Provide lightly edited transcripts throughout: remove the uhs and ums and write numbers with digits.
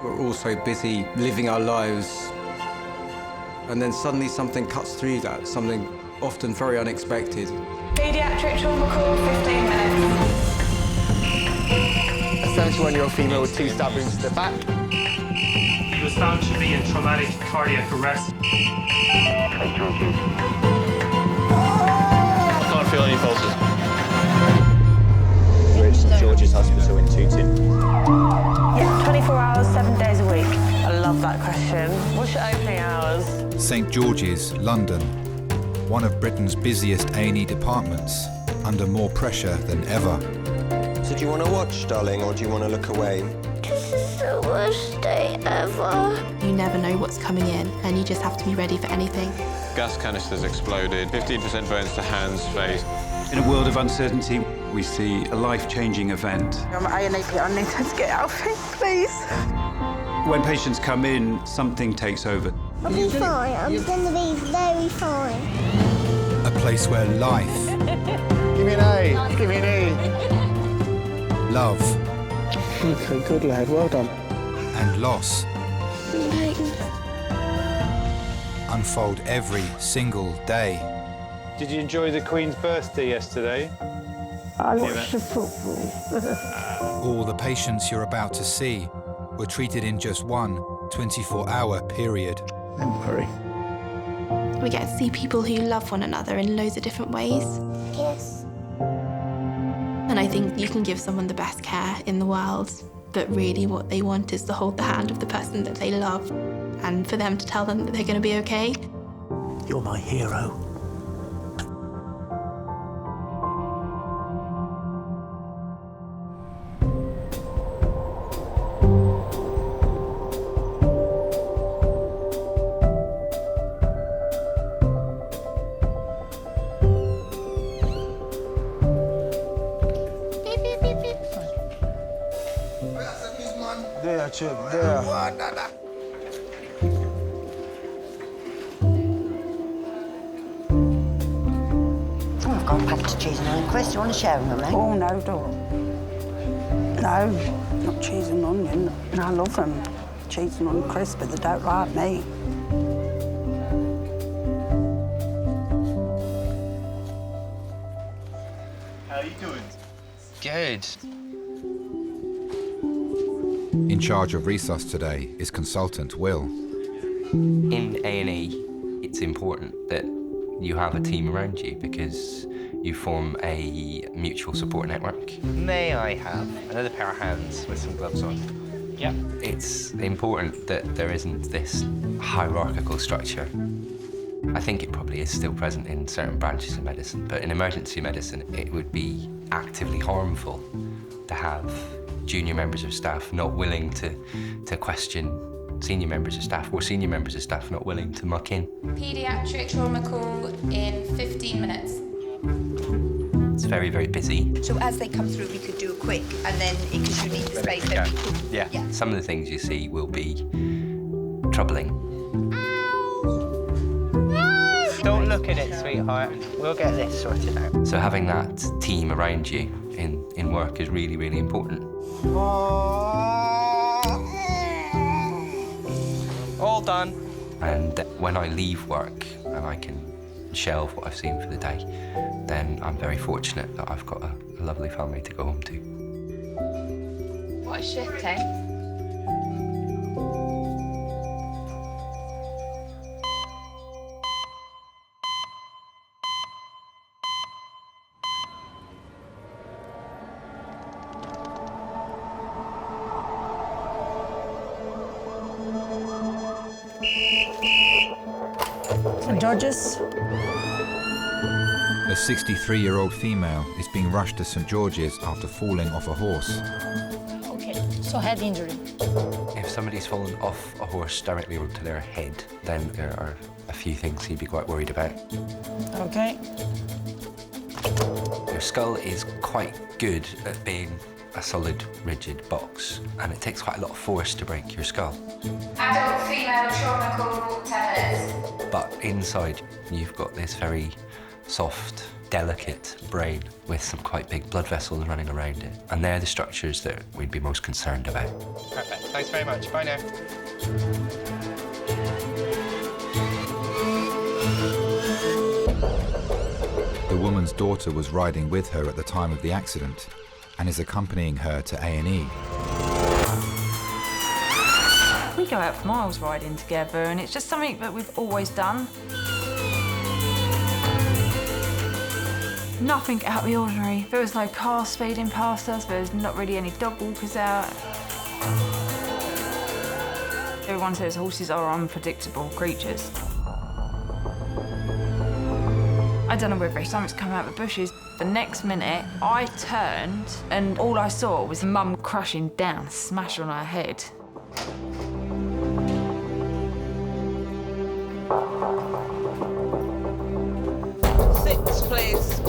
We're all so busy living our lives. And then suddenly something cuts through that, something often very unexpected. Paediatric trauma call, 15 minutes. A 71-year-old female with 2 stab wounds to the back. He was found to be in traumatic cardiac arrest. I can't feel any pulses. We're at St George's Hospital in Tooting. Yeah, 24 hours, 7 days a week. I love that question. What's your opening hours? St George's, London. One of Britain's busiest A&E departments, under more pressure than ever. So do you want to watch, darling, or do you want to look away? This is the worst day ever. You never know what's coming in, and you just have to be ready for anything. Gas canisters exploded, 15% burns to hands, face. In a world of uncertainty, we see a life-changing event. I'm at A&E, I need her to get out of here, please. When patients come in, something takes over. I'll be fine. I'm going to be very fine. A place where life, Give me an A, give me an E. love, Okay, good lad, well done. and loss unfold every single day. Did you enjoy the Queen's birthday yesterday? I watched the football. All the patients you're about to see were treated in just one 24-hour period. Don't worry. We get to see people who love one another in loads of different ways. Yes. And I think you can give someone the best care in the world, but really what they want is to hold the hand of the person that they love and for them to tell them that they're going to be okay. You're my hero. There, Chip, there. I've got a packet of cheese and onion crisps. You want to share them with me? Oh, no, don't. No, not cheese and onion. I love them. Cheese and onion crisp, but they don't like me. How are you doing? Good. In charge of resus today is consultant Will. In A&E, it's important that you have a team around you because you form a mutual support network. May I have another pair of hands with some gloves on? Yep. It's important that there isn't this hierarchical structure. I think it probably is still present in certain branches of medicine, but in emergency medicine, it would be actively harmful to have junior members of staff not willing to question senior members of staff, or senior members of staff not willing to muck in. Paediatric trauma call in 15 minutes. It's very, very busy. So as they come through, we could do a quick, and then because you need the space, then we could... Yeah. Some of the things you see will be troubling. Don't look at it, sweetheart. We'll get this sorted out. So having that team around you in work is really, really important. All done. And when I leave work and I can shelve what I've seen for the day, then I'm very fortunate that I've got a lovely family to go home to. What a shift, eh? St George's. A 63-year-old female is being rushed to St George's after falling off a horse. Okay, so head injury. If somebody's fallen off a horse directly onto their head, then there are a few things you'd be quite worried about. Okay. Your skull is quite good at being a solid, rigid box, and it takes quite a lot of force to break your skull. Adult female trauma call, 10 minutes. But inside, you've got this very soft, delicate brain with some quite big blood vessels running around it. And they're the structures that we'd be most concerned about. Perfect. Thanks very much. Bye now. The woman's daughter was riding with her at the time of the accident and is accompanying her to A&E. We go out for miles riding together, and it's just something that we've always done. Nothing out of the ordinary. There was no car speeding past us, there was not really any dog walkers out. Everyone says horses are unpredictable creatures. I don't know whether something's come out of the bushes. The next minute, I turned and all I saw was Mum crashing down, smashed on her head. Six, please.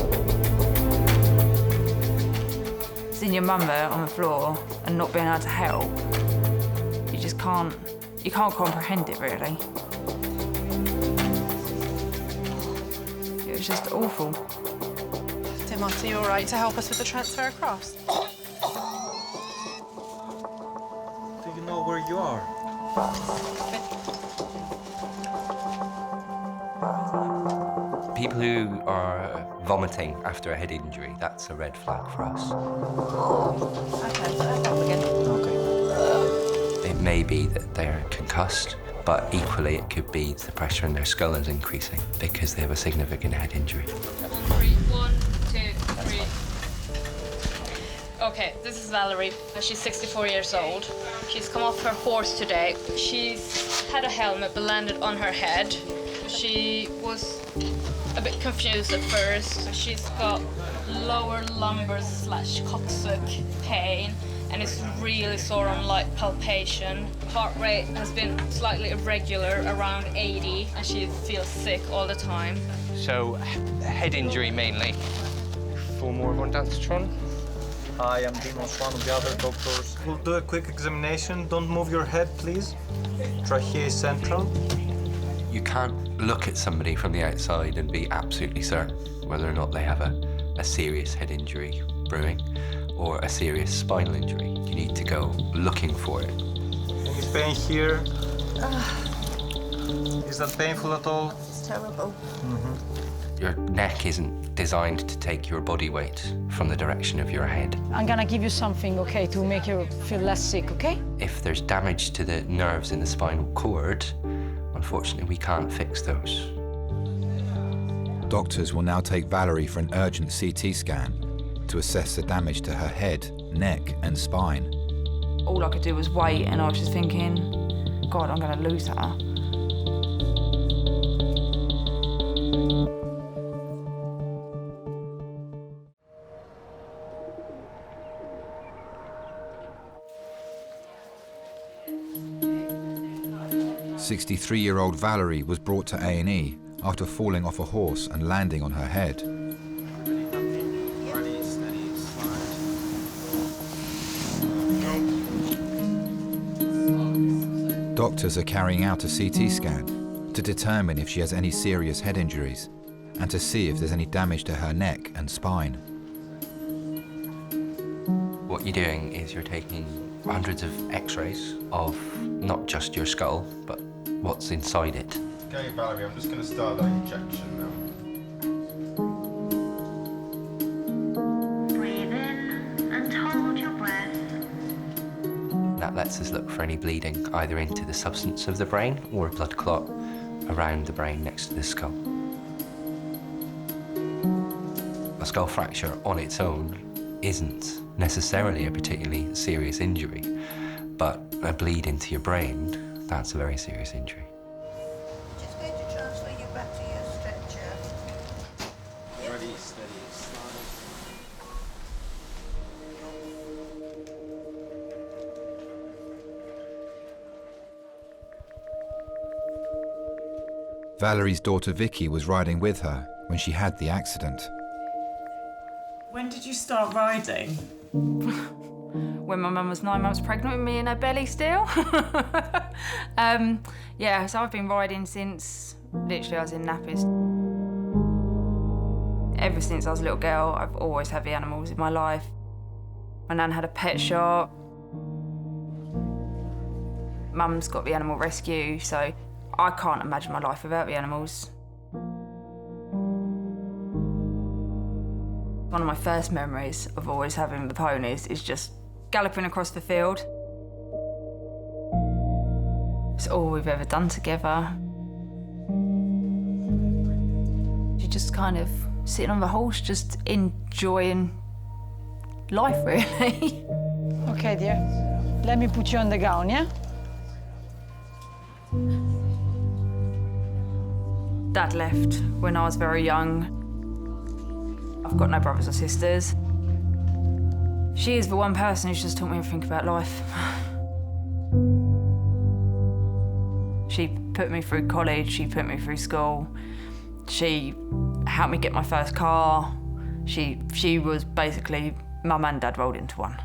Seeing your mum there on the floor and not being able to help, you just can't comprehend it, really. It was just awful. Timothy, you all right to help us with the transfer across? Do you know where you are? People who are vomiting after a head injury, that's a red flag for us. Okay, let's help again. Okay. It may be that they're concussed, but equally it could be the pressure in their skull is increasing because they have a significant head injury. 1, 2, 3. Okay, this is Valerie. She's 64 years old. She's come off her horse today. She's had a helmet but landed on her head. She was a bit confused at first. She's got lower lumbar / coccyx pain, and it's really sore on light palpation. Heart rate has been slightly irregular, around 80, and she feels sick all the time. So, head injury mainly. 4 more on Natasha. I am Dimos, one of the other doctors. We'll do a quick examination. Don't move your head, please. Trachea central. You can't look at somebody from the outside and be absolutely certain whether or not they have a serious head injury brewing or a serious spinal injury. You need to go looking for it. Any pain here? Is that painful at all? It's terrible. Your neck isn't designed to take your body weight from the direction of your head. I'm gonna give you something, okay, to make you feel less sick, okay? If there's damage to the nerves in the spinal cord, unfortunately, we can't fix those. Doctors will now take Valerie for an urgent CT scan to assess the damage to her head, neck and spine. All I could do was wait, and I was just thinking, God, I'm gonna lose her. "63-year-old Valerie was brought to A&E after falling off a horse and landing on her head. Doctors are carrying out a CT scan to determine if she has any serious head injuries and to see if there's any damage to her neck and spine. What you're doing is you're taking hundreds of x-rays of not just your skull, but what's inside it. Okay, Valerie, I'm just going to start that injection now. Breathe in and hold your breath. That lets us look for any bleeding either into the substance of the brain or a blood clot around the brain next to the skull. A skull fracture on its own isn't necessarily a particularly serious injury, but a bleed into your brain, that's a very serious injury. Just going to transfer you back to your stretcher. Ready, steady, slide. Valerie's daughter Vicky was riding with her when she had the accident. When did you start riding? When my mum was 9 months pregnant with me in her belly still. Yeah, so I've been riding since literally I was in nappies. Ever since I was a little girl, I've always had the animals in my life. My nan had a pet shop. Mum's got the animal rescue, so I can't imagine my life without the animals. One of my first memories of always having the ponies is just galloping across the field. It's all we've ever done together. You're just kind of sitting on the horse, just enjoying life, really. Okay, dear. Let me put you on the gown, yeah? Dad left when I was very young. I've got no brothers or sisters. She is the one person who's just taught me everything about life. She put me through college, she put me through school. She helped me get my first car. She was basically mum and dad rolled into one.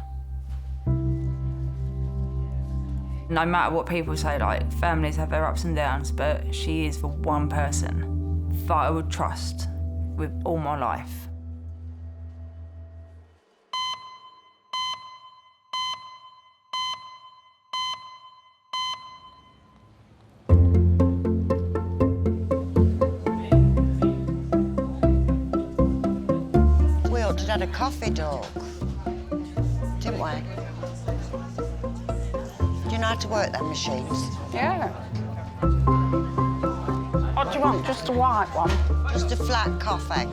No matter what people say, like, families have their ups and downs, but she is the one person that I would trust with all my life. We ought to have had a coffee dog, didn't we? Do you know how to work them machines? Yeah. What do you want? Just a white one? Just a flat coffee.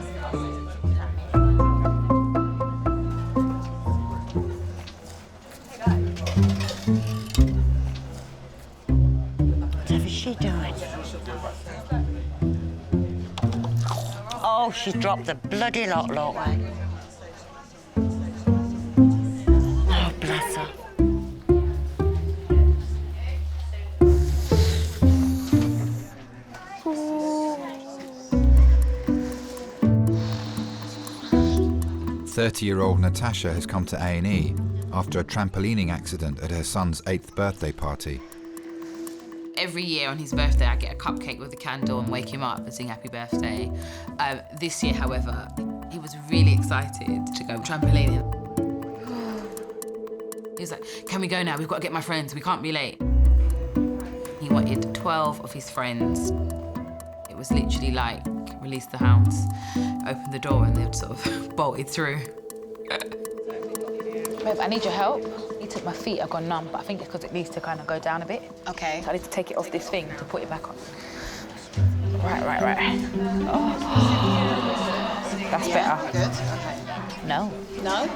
What is she doing? Oh, she's dropped the bloody lot, look. Oh, bless her. "30-year-old Natasha has come to A&E after a trampolining accident at her son's 8th birthday party. Every year on his birthday, I get a cupcake with a candle and wake him up and sing happy birthday. This year, however, he was really excited to go trampolining. He was like, "Can we go now? We've got to get my friends. We can't be late." He wanted 12 of his friends. It was literally like, release the hounds, open the door, and they'd sort of bolted through. Babe, I need your help. You took my feet, I've gone numb, but I think it's because it needs to kind of go down a bit. Okay. So I need to take it off this thing to put it back on. Right. Oh. That's better. Good, okay. No. No?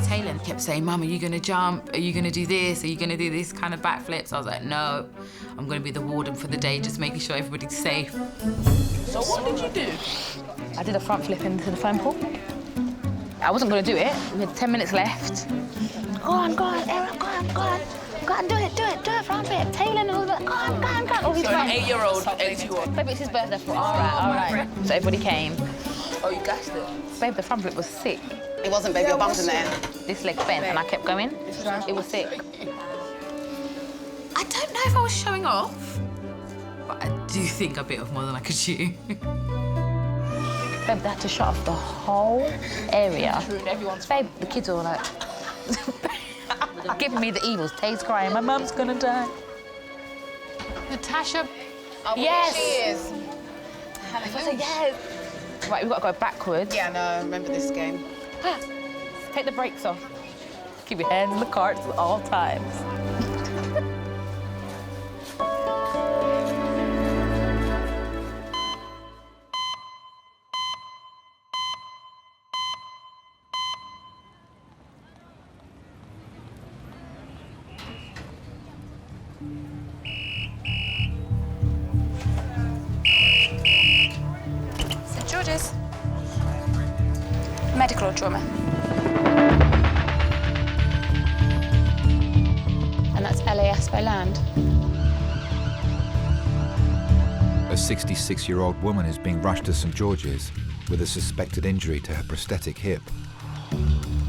Taylor kept saying, "Mum, are you going to jump? Are you going to do this? Are you going to do this kind of backflips?" I was like, "No, I'm going to be the warden for the day, just making sure everybody's safe." So what did you do? I did a front flip into the foam pool. I wasn't going to do it. We had 10 minutes left. Go on, Aaron, go on. Go on, do it, front flip. Taylor and all that. Go on. All his So an friends. 8-year-old eggs you on. Babe, it's his birthday. All right. So everybody came. Oh, you gassed it? Babe, the front flip was sick. It wasn't, baby, your bum's in there. This leg bent and I kept going. It was sick. I don't know if I was showing off, but I do think I bit off more than I could chew. Babe, they had to shut off the whole area. Babe, the kids were all like, giving me the evils. Tay's crying, my mum's gonna die. Natasha. Oh, yes. She is. I said, yes. Right, we've got to go backwards. Yeah, no, I remember this game. Take the brakes off. Keep your hands in the carts at all times. St George's. Medical or trauma? And that's LAS by land. A 66-year-old woman is being rushed to St George's with a suspected injury to her prosthetic hip.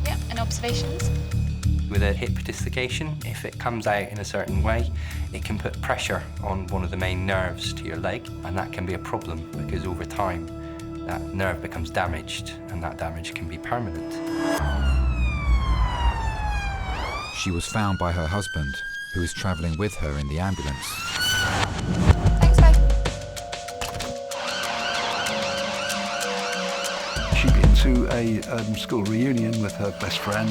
Yep, and observations? With a hip dislocation, if it comes out in a certain way, it can put pressure on one of the main nerves to your leg, and that can be a problem because over time that nerve becomes damaged, and that damage can be permanent. She was found by her husband, who was travelling with her in the ambulance. She'd been to a school reunion with her best friend.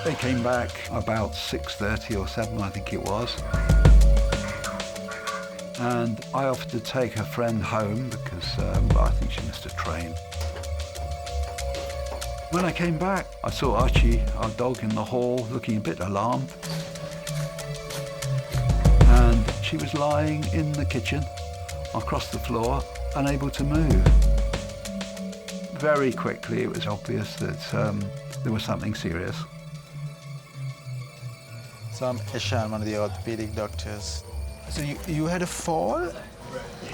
They came back about 6:30 or 7, I think it was. And I offered to take her friend home because I think she missed a train. When I came back, I saw Archie, our dog, in the hall, looking a bit alarmed. And she was lying in the kitchen, across the floor, unable to move. Very quickly, it was obvious that there was something serious. So I'm Ishan, one of the orthopedic doctors. So you had a fall?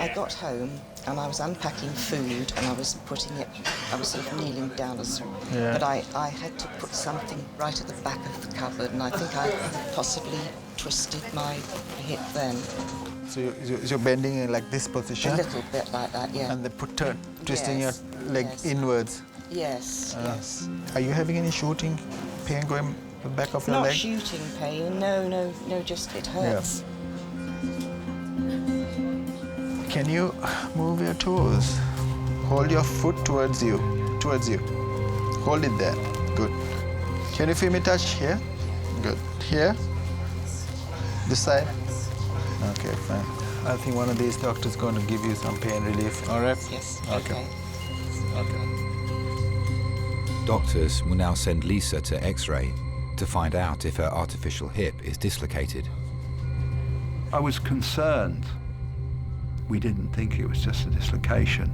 I got home and I was unpacking food and I was sort of kneeling down, but I had to put something right at the back of the cupboard, and I think I possibly twisted my hip then. So you're bending in like this position? A little bit like that, yeah. And then twisting your leg inwards? Yes, yes. Are you having any shooting pain going the back of your leg? Not shooting pain, no, just it hurts. Yeah. Can you move your toes? Hold your foot towards you. Hold it there. Good. Can you feel me touch here? Good. Here? This side? Okay, fine. I think one of these doctors is going to give you some pain relief. All right? Yes. Okay. Doctors will now send Lisa to X-ray to find out if her artificial hip is dislocated. I was concerned. We didn't think it was just a dislocation.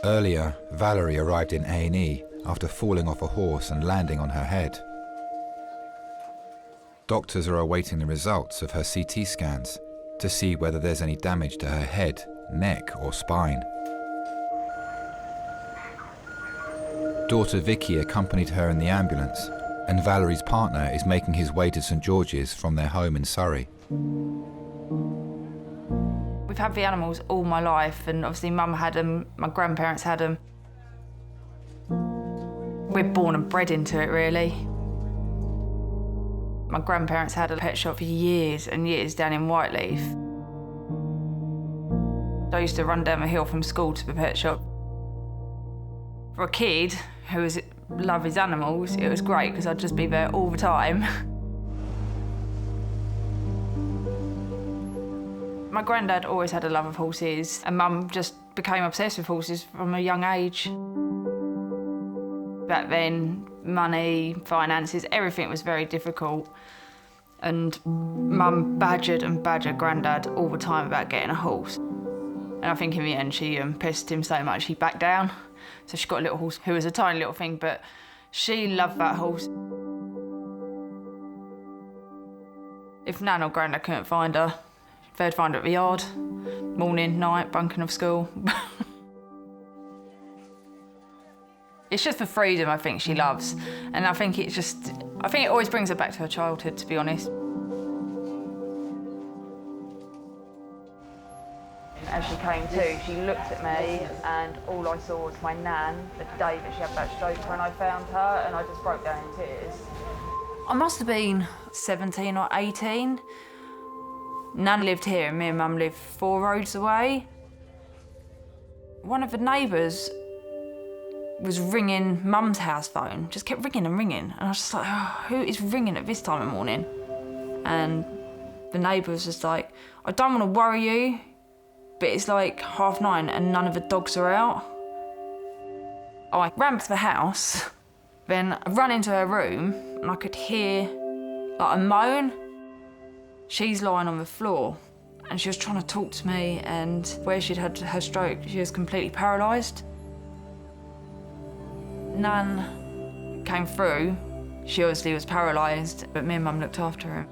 Earlier, Valerie arrived in A&E after falling off a horse and landing on her head. Doctors are awaiting the results of her CT scans to see whether there's any damage to her head, neck or spine. Daughter Vicky accompanied her in the ambulance, and Valerie's partner is making his way to St George's from their home in Surrey. We've had the animals all my life, and obviously Mum had them, my grandparents had them. We're born and bred into it, really. My grandparents had a pet shop for years and years down in Whiteleaf. I used to run down the hill from school to the pet shop. For a kid who loved his animals, it was great because I'd just be there all the time. My granddad always had a love of horses, and Mum just became obsessed with horses from a young age. Back then, money, finances, everything was very difficult. And Mum badgered and badgered Grandad all the time about getting a horse. And I think in the end she pestered him so much he backed down. So she got a little horse who was a tiny little thing, but she loved that horse. If Nan or Grandad couldn't find her, they'd find her at the yard, morning, night, bunking off school. It's just the freedom I think she loves, and I think it always brings her back to her childhood, to be honest. As she came to, she looked at me, and all I saw was my nan, the day that she had that stroke when I found her, and I just broke down in tears. I must have been 17 or 18. Nan lived here, and me and Mum lived 4 roads away. One of the neighbours was ringing Mum's house phone, just kept ringing and ringing. And I was just like, oh, who is ringing at this time of morning? And the neighbour was just like, I don't want to worry you, but it's like 9:30 and none of the dogs are out. I ran to the house, then I ran into her room and I could hear like a moan. She's lying on the floor and she was trying to talk to me, and where she'd had her stroke, she was completely paralysed. Nan came through. She obviously was paralysed, but me and Mum looked after her.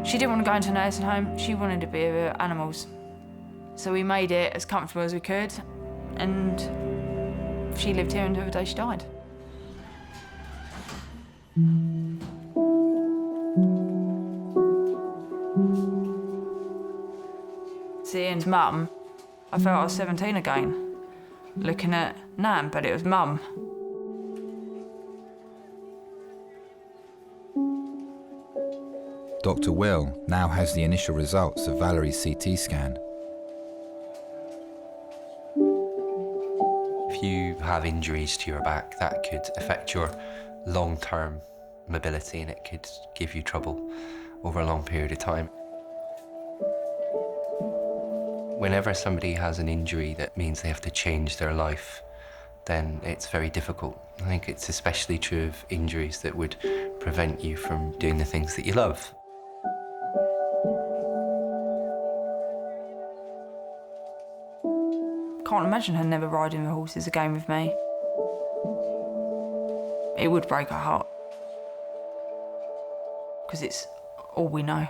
She didn't want to go into a nursing home. She wanted to be with animals. So we made it as comfortable as we could, and she lived here until the day she died. Seeing Mum, I felt I was 17 again. Looking at Nan, but it was Mum. Dr. Will now has the initial results of Valerie's CT scan. If you have injuries to your back, that could affect your long-term mobility, and it could give you trouble over a long period of time. Whenever somebody has an injury that means they have to change their life, then it's very difficult. I think it's especially true of injuries that would prevent you from doing the things that you love. Can't imagine her never riding the horses again with me. It would break her heart, because it's all we know.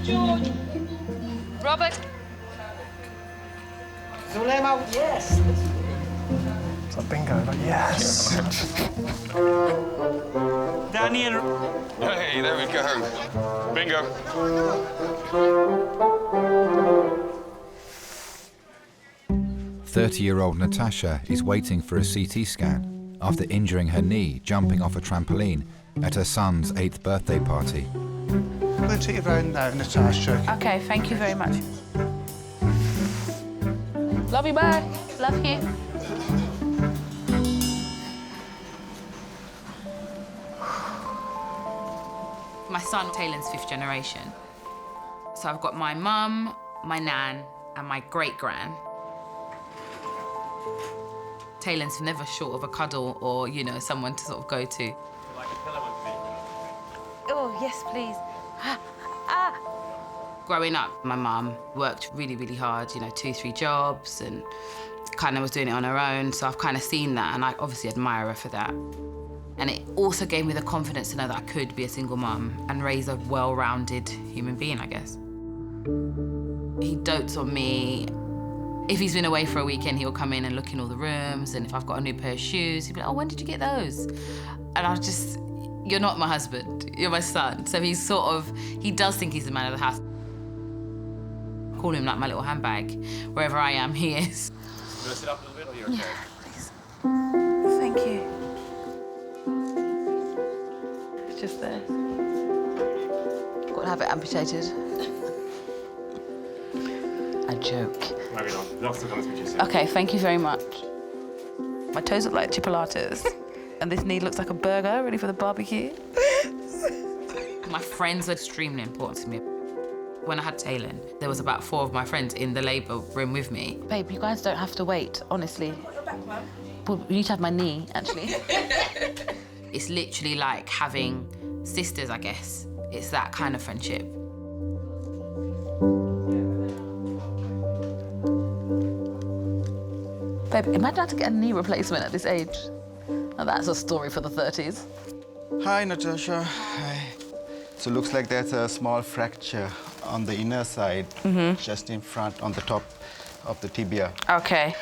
George! Robert! Zulema, yes! It's a bingo, but yes. Danny and... Hey, there we go. Bingo. "30-year-old Natasha is waiting for a CT scan after injuring her knee jumping off a trampoline at her son's 8th birthday party. We'll take you round now, Natasha. Okay, thank you very much. Love you, bye. Love you. My son, Taylor's 5th generation. So I've got my mum, my nan, and my great-gran. Taylor's never short of a cuddle or, you know, someone to sort of go to. Oh, yes, please. Growing up, my mum worked really, really hard, you know, 2-3 jobs, and kind of was doing it on her own. So I've kind of seen that, and I obviously admire her for that. And it also gave me the confidence to know that I could be a single mum and raise a well-rounded human being, I guess. He dotes on me. If he's been away for a weekend, he'll come in and look in all the rooms, and if I've got a new pair of shoes, he'll be like, oh, when did you get those? And I just, you're not my husband, you're my son. So he's sort of, he does think he's the man of the house. I call him like my little handbag. Wherever I am, he is. You want to sit up a little bit, or you're okay? Yeah, please. Thank you. It's just there. Got to have it amputated. A joke. Maybe not. That's the kind of speech you say. Okay, thank you very much. My toes look like chipolatas, and this knee looks like a burger ready for the barbecue. My friends are extremely important to me. When I had Taylor, there was about 4 of my friends in the labour room with me. Babe, you guys don't have to wait, honestly. Well, you need to have my knee, actually. It's literally like having sisters, I guess. It's that kind of friendship. Babe, imagine having to get a knee replacement at this age. Now that's a story for the 30s. Hi, Natasha. Hi. So it looks like there's a small fracture on the inner side, just in front, on the top of the tibia. Okay.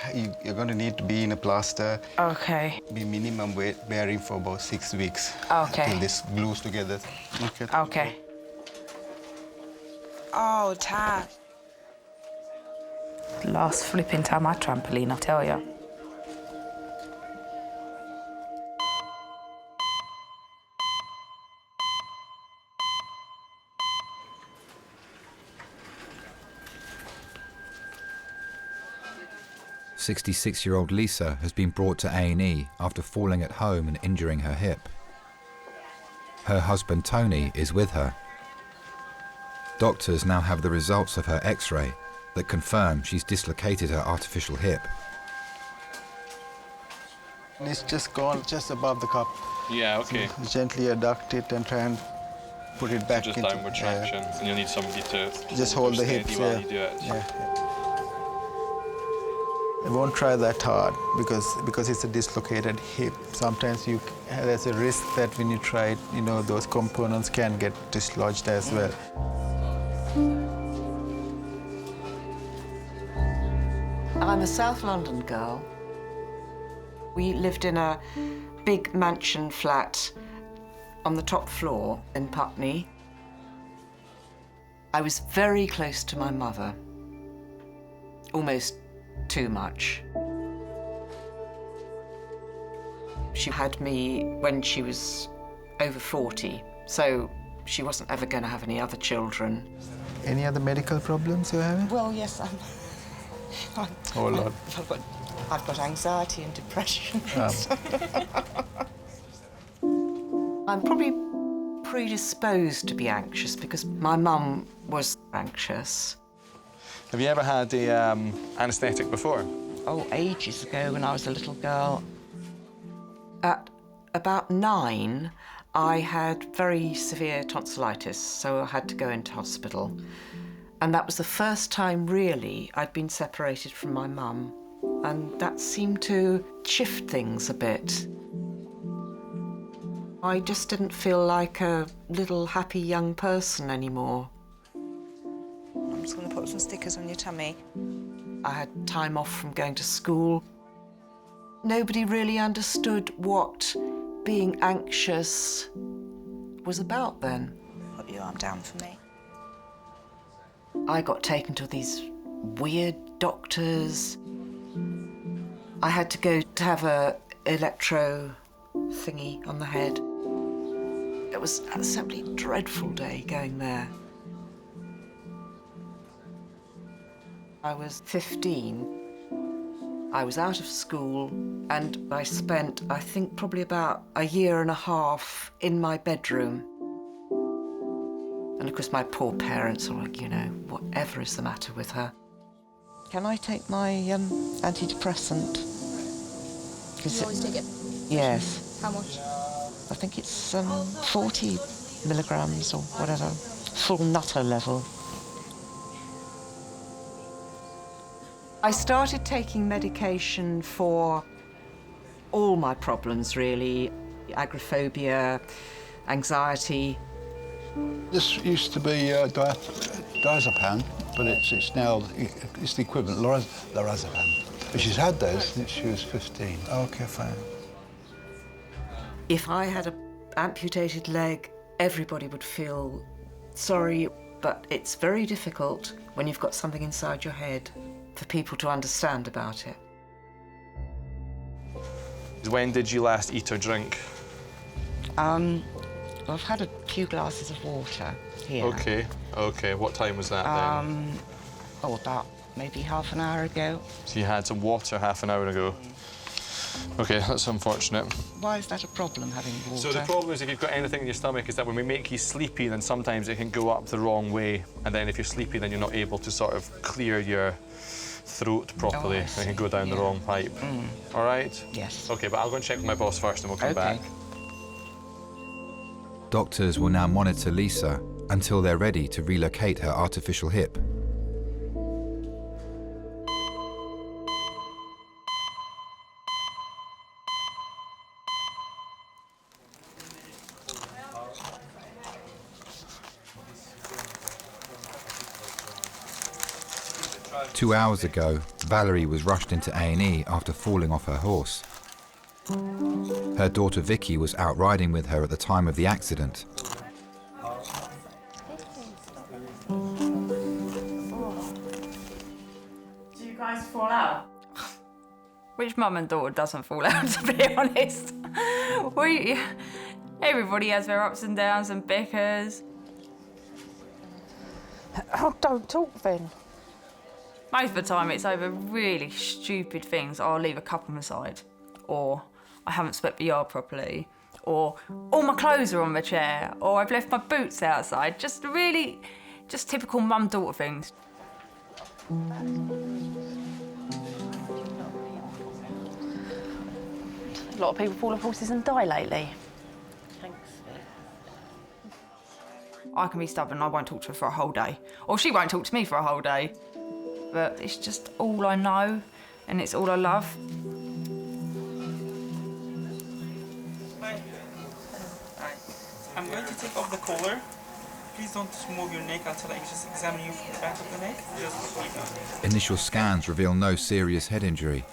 You're going to need to be in a plaster. Okay. Be minimum weight bearing for about 6 weeks. Okay. Until this glues together. Okay. Okay. Oh, Tad. Last flipping time I trampoline, I tell ya. "66-year-old Lisa has been brought to A&E after falling at home and injuring her hip. Her husband Tony is with her. Doctors now have the results of her X-ray that confirm she's dislocated her artificial hip. It's just gone just above the cup. Yeah, okay. So gently adduct it and try and put it back Just into... downward traction, and you'll need somebody to just hold the steady hips, while yeah. you do it. Yeah. I won't try that hard because it's a dislocated hip. Sometimes there's a risk that when you try it, those components can get dislodged as well. I'm a South London girl. We lived in a big mansion flat on the top floor in Putney. I was very close to my mother, almost too much. She had me when she was over 40, so she wasn't ever going to have any other children. Any other medical problems you're having? Well, yes, Oh, Lord. I've got anxiety and depression. I'm probably predisposed to be anxious because my mum was anxious. Have you ever had a anaesthetic before? Oh, ages ago when I was a little girl. At about 9, I had very severe tonsillitis, so I had to go into hospital. And that was the first time, really, I'd been separated from my mum. And that seemed to shift things a bit. I just didn't feel like a little happy young person anymore. I'm just going to put some stickers on your tummy. I had time off from going to school. Nobody really understood what being anxious was about then. Put your arm down for me. I got taken to these weird doctors. I had to go to have a electro thingy on the head. It was a simply dreadful day going there. I was 15. I was out of school and I spent, I think, probably about a year and a half in my bedroom. And of course my poor parents were like, whatever is the matter with her? Can I take my antidepressant? You always take it? Yes. How much? I think it's 40 milligrams or whatever, full nutter level. I started taking medication for all my problems, really. Agoraphobia, anxiety. This used to be diazepam, but it's now the equivalent, lorazepam. But she's had those since she was 15. Okay, fine. If I had an amputated leg, everybody would feel sorry, but it's very difficult when you've got something inside your head for people to understand about it. When did you last eat or drink? I've had a few glasses of water here. OK. What time was that then? About maybe half an hour ago. So you had some water half an hour ago? OK, that's unfortunate. Why is that a problem, having water? So the problem is if you've got anything in your stomach is that when we make you sleepy, then sometimes it can go up the wrong way. And then if you're sleepy, then you're not able to sort of clear your throat properly. It can go down the wrong pipe. All right? Yes. OK, but I'll go and check with my boss first and we'll come back. Doctors will now monitor Lisa until they're ready to relocate her artificial hip. Two hours ago, Valerie was rushed into A&E after falling off her horse. Her daughter Vicky was out riding with her at the time of the accident. Do you guys fall out? Which mum and daughter doesn't fall out, to be honest? Everybody has their ups and downs and bickers. Oh, don't talk then. Most of the time it's over really stupid things. I'll leave a cup on the side, or I haven't swept the yard properly, or all my clothes are on the chair, or I've left my boots outside. Just typical mum-daughter things. A lot of people fall off horses and die lately. I can be stubborn, I won't talk to her for a whole day. Or she won't talk to me for a whole day. But it's just all I know. and it's all I love. I'm going to take off the collar. Please don't move your neck until I just examine you from the back of the neck. Just put me down. Initial scans reveal no serious head injury,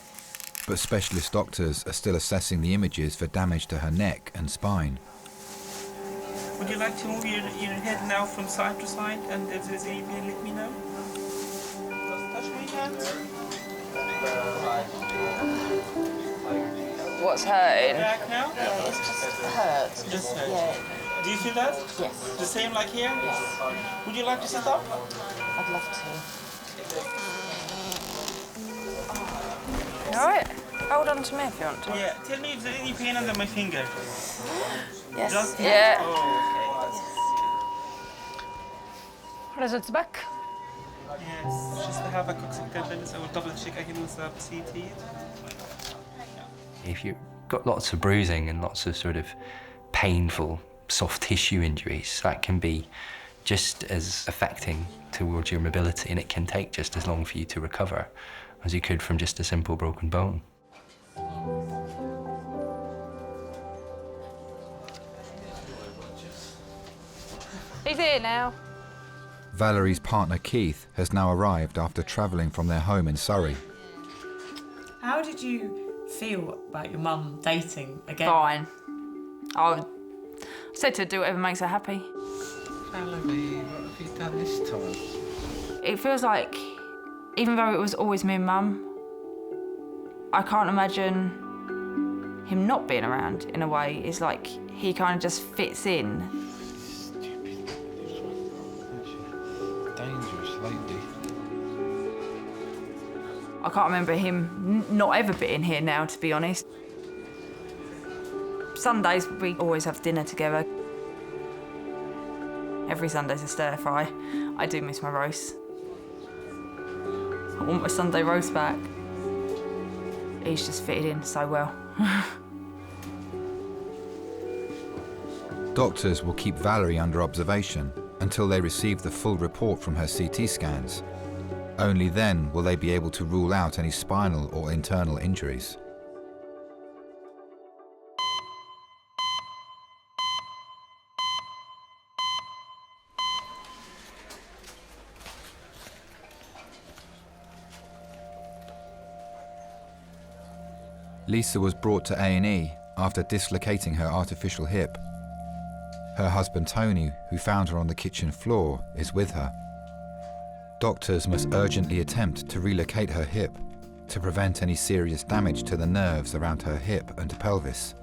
but specialist doctors are still assessing the images for damage to her neck and spine. Would you like to move your head now from side to side, and if there's any pain, let me know? Just touch my hands. What's hurting? Back now? Yeah, it's just hurts. Just hurts. Yeah. Do you feel that? Yes. The same like here? Yes. Would you like to sit up? I'd love to. You alright? Hold on to me if you want to. Yeah. Tell me if there's any pain under my finger. Yes. Just yeah. Oh, Results back. okay. Yes. Just to have a coccygeal tenderness, I will double check again with the CT. If you've got lots of bruising and lots of sort of painful soft tissue injuries, that can be just as affecting towards your mobility, and it can take just as long for you to recover as you could from just a simple broken bone. He's here now. Valerie's partner Keith has now arrived after travelling from their home in Surrey. How did you feel about your mum dating again? Fine. I said to do whatever makes her happy. Valerie, what have you done this time? It feels like, even though it was always me and Mum, I can't imagine him not being around in a way. It's like he kind of just fits in. Dangerous lately. I can't remember him not ever being here now, to be honest. Sundays, we always have dinner together. Every Sunday's a stir fry. I do miss my roast. I want my Sunday roast back. He's just fitted in so well. Doctors will keep Valerie under observation until they receive the full report from her CT scans. Only then will they be able to rule out any spinal or internal injuries. Lisa was brought to A&E after dislocating her artificial hip. Her husband Tony, who found her on the kitchen floor, is with her. Doctors must urgently attempt to relocate her hip to prevent any serious damage to the nerves around her hip and pelvis.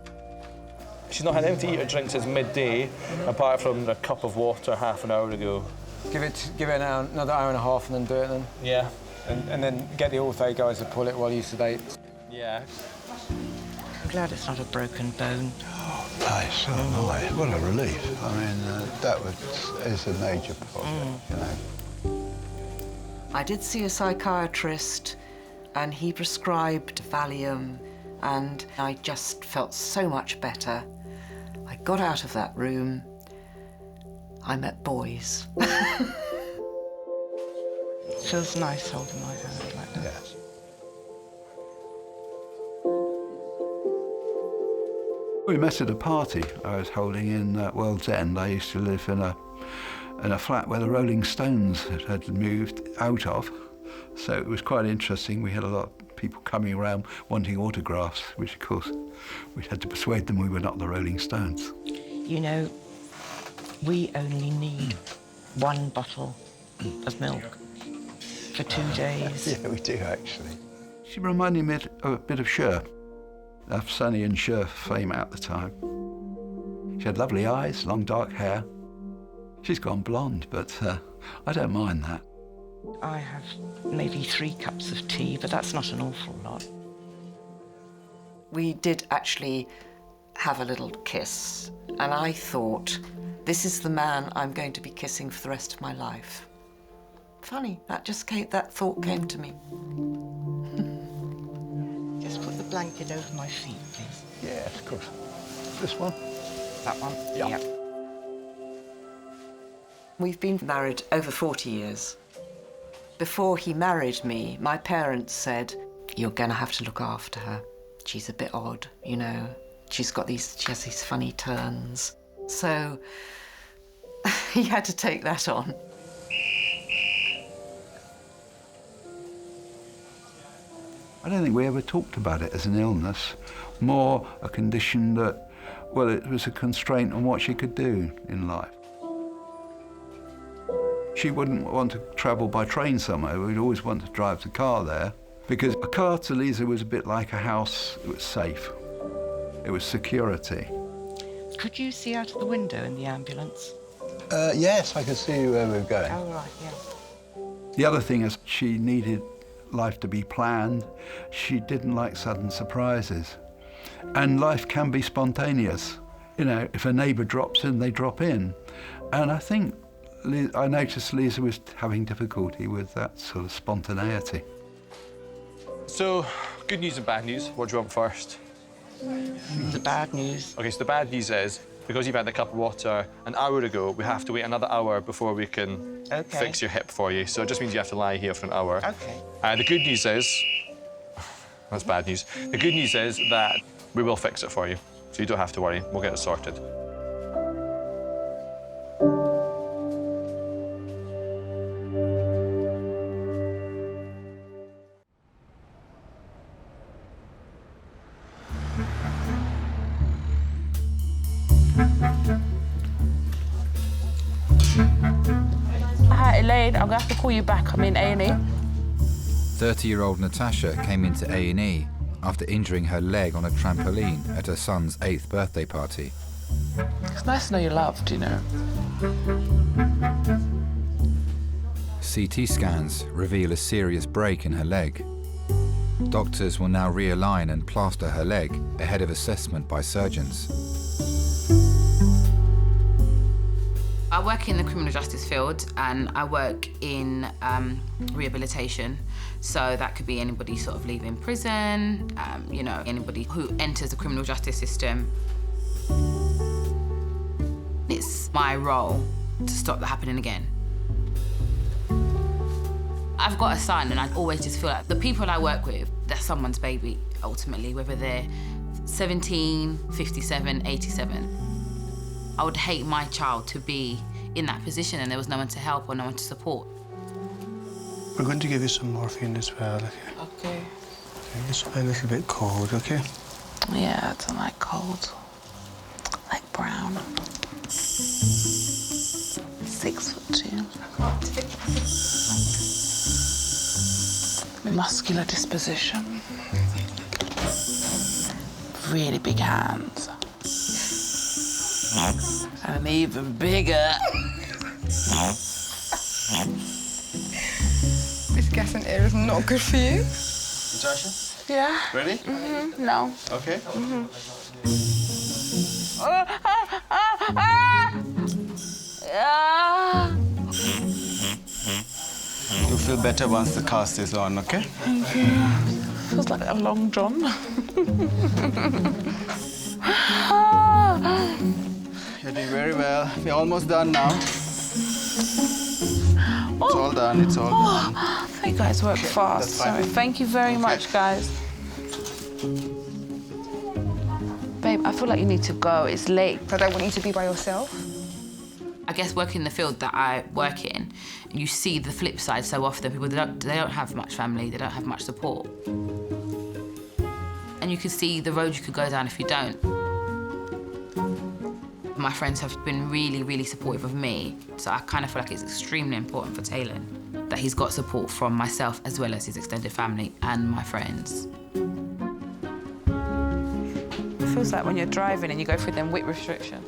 She's not had anything to eat or drink since midday, apart from a cup of water half an hour ago. Give it another hour and a half and then do it then. Yeah. And then get the ortho guys to pull it while you sedate. Yeah. I'm glad it's not a broken bone. Nice, so nice. What a relief. I mean, is a major problem, you know. I did see a psychiatrist and he prescribed Valium and I just felt so much better. I got out of that room. I met boys. Feels nice holding my hand like that. Yes. We met at a party I was holding in World's End. I used to live in a flat where the Rolling Stones had moved out of, so it was quite interesting. We had a lot of people coming around wanting autographs, which of course we had to persuade them we were not the Rolling Stones. You know, we only need one bottle of milk for 2 days. Yeah, we do actually. She reminded me of a bit of Cher. Of Sonny and Cher fame at the time. She had lovely eyes, long dark hair. She's gone blonde, but I don't mind that. I have maybe 3 cups of tea, but that's not an awful lot. We did actually have a little kiss, and I thought, this is the man I'm going to be kissing for the rest of my life. Funny, that thought came to me. Just put the blanket over my feet, please. Yeah, of course. This one? That one? Yeah. Yep. We've been married over 40 years. Before he married me, my parents said, you're going to have to look after her. She's a bit odd, you know. She has these funny turns. So he had to take that on. I don't think we ever talked about it as an illness, more a condition that, well, it was a constraint on what she could do in life. She wouldn't want to travel by train somewhere. We'd always want to drive the car there, because a car to Lisa was a bit like a house. It was safe. It was security. Could you see out of the window in the ambulance? Yes, I could see where we were going. Oh, right, yeah. The other thing is she needed life to be planned. She didn't like sudden surprises. And life can be spontaneous. You know, if a neighbour drops in, they drop in. And I think I noticed Lisa was having difficulty with that sort of spontaneity. So, good news and bad news. What do you want first? The bad news. OK, so the bad news is, because you've had a cup of water an hour ago, we have to wait another hour before we can fix your hip for you. So it just means you have to lie here for an hour. OK. The good news is... That's bad news. The good news is that we will fix it for you. So you don't have to worry. We'll get it sorted. Hi, Elaine. I'm going to have to call you back. I'm in A&E. 30-year-old Natasha came into A&E after injuring her leg on a trampoline at her son's 8th birthday party. It's nice to know you're loved, you know. CT scans reveal a serious break in her leg. Doctors will now realign and plaster her leg ahead of assessment by surgeons. I work in the criminal justice field and I work in rehabilitation. So that could be anybody sort of leaving prison, you know, anybody who enters the criminal justice system. It's my role to stop that happening again. I've got a son and I always just feel like the people I work with, they're someone's baby, ultimately, whether they're 17, 57, 87. I would hate my child to be in that position and there was no one to help or no one to support. We're going to give you some morphine as well, okay? Okay. This will be a little bit cold, okay? Yeah, I don't like cold. I like brown. 6'2". Muscular disposition. Really big hands. And even bigger. This gas in air is not good for you. Natasha? Yeah. Ready? No. Okay. You'll feel better once the cast is on, okay? Thank you. Feels like a long john. You're doing very well. We're almost done now. It's all done, it's all done. You guys work fast. That's fine. Sorry. Thank you very much, guys. Babe, I feel like you need to go. It's late. I don't want you to be by yourself. I guess working in the field that I work in, you see the flip side so often. People, they don't have much family, they don't have much support. And you can see the road you could go down if you don't. My friends have been really, really supportive of me, so I kind of feel like it's extremely important for Talon that he's got support from myself as well as his extended family and my friends. It feels like when you're driving and you go through them weight restrictions.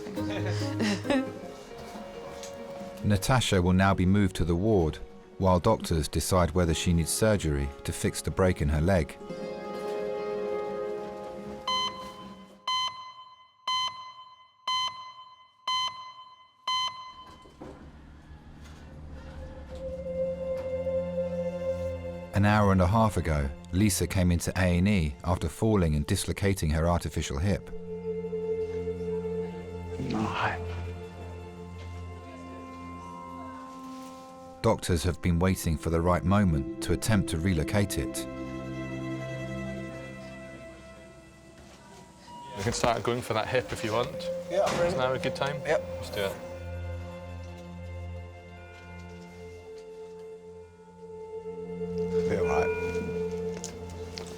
Natasha will now be moved to the ward while doctors decide whether she needs surgery to fix the break in her leg. An hour and a half ago, Lisa came into A&E after falling and dislocating her artificial hip. Hi. Doctors have been waiting for the right moment to attempt to relocate it. can start going for that hip if you want. Yeah, I'm ready. Is now a good time? Yep. Let's do it. Be all right.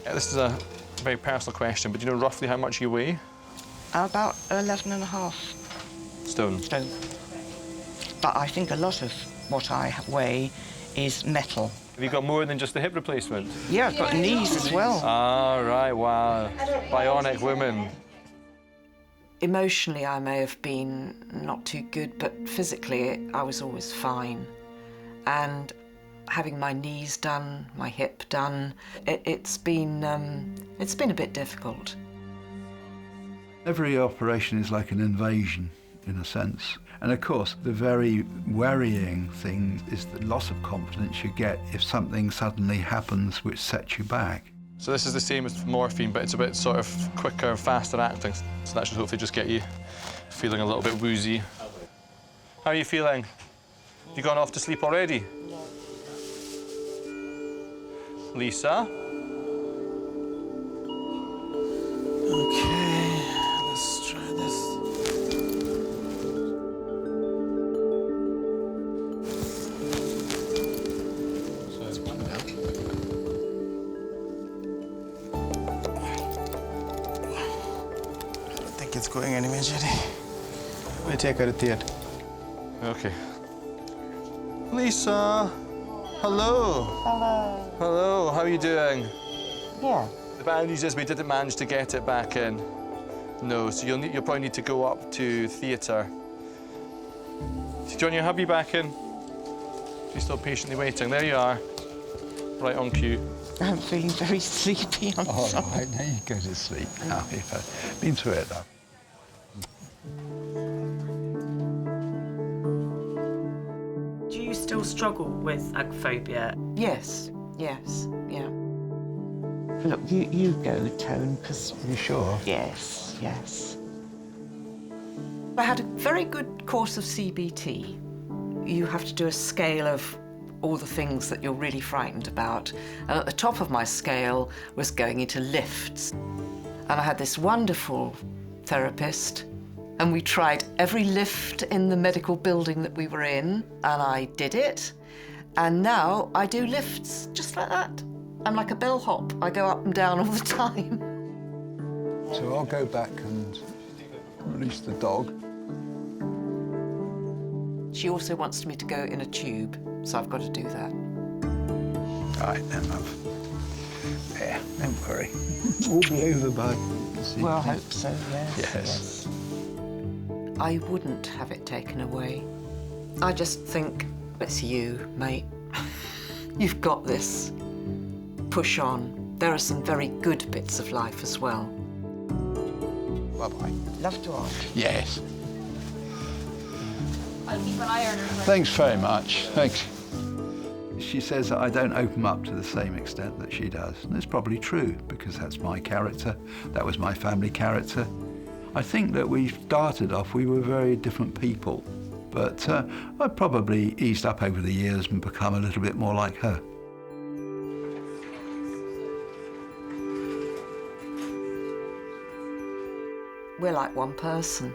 Yeah, this is a very personal question, but do you know roughly how much you weigh? About 11.5 Stone. stone. But I think a lot of what I weigh is metal. Have you got more than just the hip replacement? Yeah, I've got knees as well. Ah, right, wow. Bionic woman. Emotionally, I may have been not too good, but physically, I was always fine. And having my knees done, my hip done, it's been a bit difficult. Every operation is like an invasion, in a sense. And of course, the very worrying thing is the loss of confidence you get if something suddenly happens which sets you back. So this is the same as morphine, but it's a bit sort of quicker, faster acting. So that should hopefully just get you feeling a little bit woozy. How are you feeling? You gone off to sleep already? No. Lisa? Okay, let's try this. So it's one now. I don't think it's going anywhere, Jenny. We'll take her to theatre. Okay. Lisa! Hello! Hello. Hello, how are you doing? Yeah. The bad news is we didn't manage to get it back in. No, so you'll probably need to go up to theatre. Do you want your hubby back in? She's still patiently waiting. There you are. Right on cue. I'm feeling very sleepy, I'm sorry. All right, now you go to sleep. Now you've been through it, though. Do you still struggle with agoraphobia? Yes, yes, yeah. Look, you go, Tone, because... You sure? Yes, yes. I had a very good course of CBT. You have to do a scale of all the things that you're really frightened about. And at the top of my scale was going into lifts. And I had this wonderful therapist, and we tried every lift in the medical building that we were in, and I did it. And now I do lifts just like that. I'm like a bellhop. I go up and down all the time. So I'll go back and release the dog. She also wants me to go in a tube, so I've got to do that. All right, then, love. Yeah, don't worry. All be over by this evening. Well, I hope so, yes. Yes. I wouldn't have it taken away. I just think, it's you, mate. You've got this. Push on. There are some very good bits of life as well. Bye-bye. Love to ask. Yes. I'll keep an eye on her. Thanks very much. Thanks. She says that I don't open up to the same extent that she does. And it's probably true, because that's my character. That was my family character. I think that we started off, we were very different people. But I've probably eased up over the years and become a little bit more like her. We're like one person.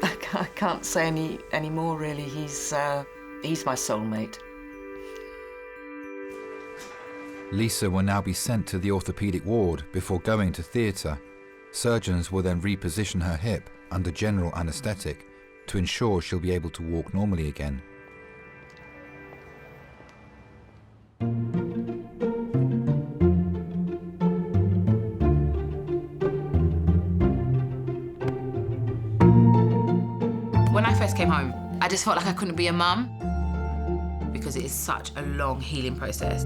I can't say any more, really. He's my soulmate. Lisa will now be sent to the orthopaedic ward before going to theatre. Surgeons will then reposition her hip under general anaesthetic to ensure she'll be able to walk normally again. When I first came home, I just felt like I couldn't be a mum because it is such a long healing process.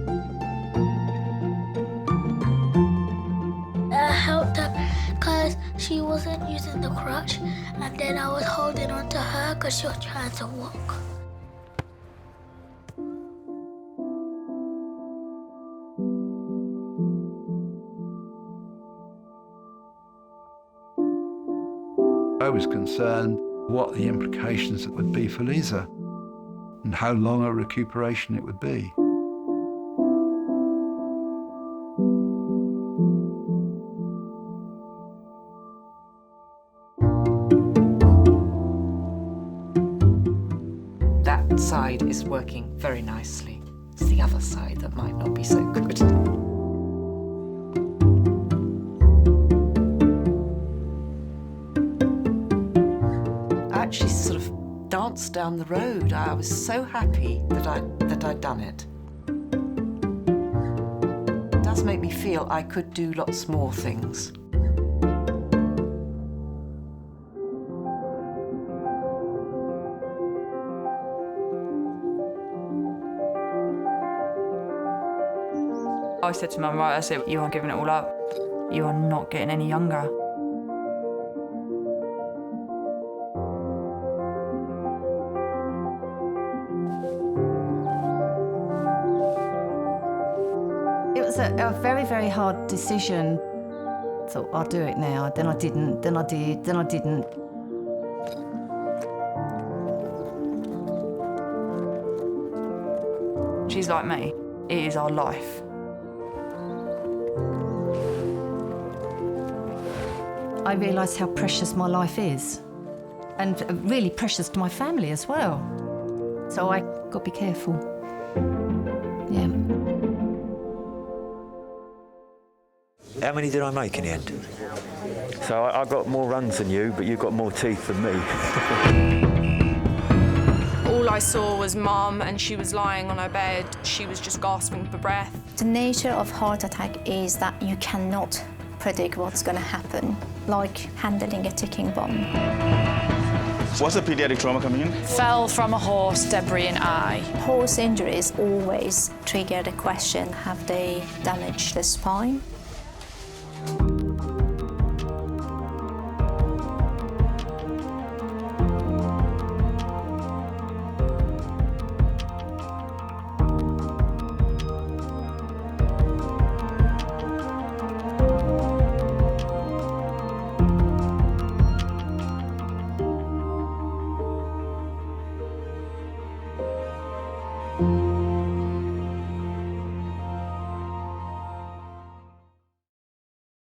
I helped her because she wasn't using the crutch, and then I was holding on to her because she was trying to walk. I was concerned what the implications would be for Lisa and how long a recuperation it would be. side is working very nicely. It's the other side that might not be so good. I actually sort of danced down the road. I was so happy that I'd done it. It does make me feel I could do lots more things. I said to Mum, right, I said, you aren't giving it all up. You are not getting any younger. It was a very, very hard decision. I thought, I'll do it now, then I didn't, then I did, then I didn't. She's like me. It is our life. I realised how precious my life is, and really precious to my family as well. So I got to be careful. Yeah. How many did I make in the end? So I got more runs than you, but you got more teeth than me. All I saw was Mum, and she was lying on her bed. She was just gasping for breath. The nature of heart attack is that you cannot predict what's going to happen, like handling a ticking bomb. What's the pediatric trauma coming in? Fell from a horse, debris in eye. Horse injuries always trigger the question, have they damaged the spine? you.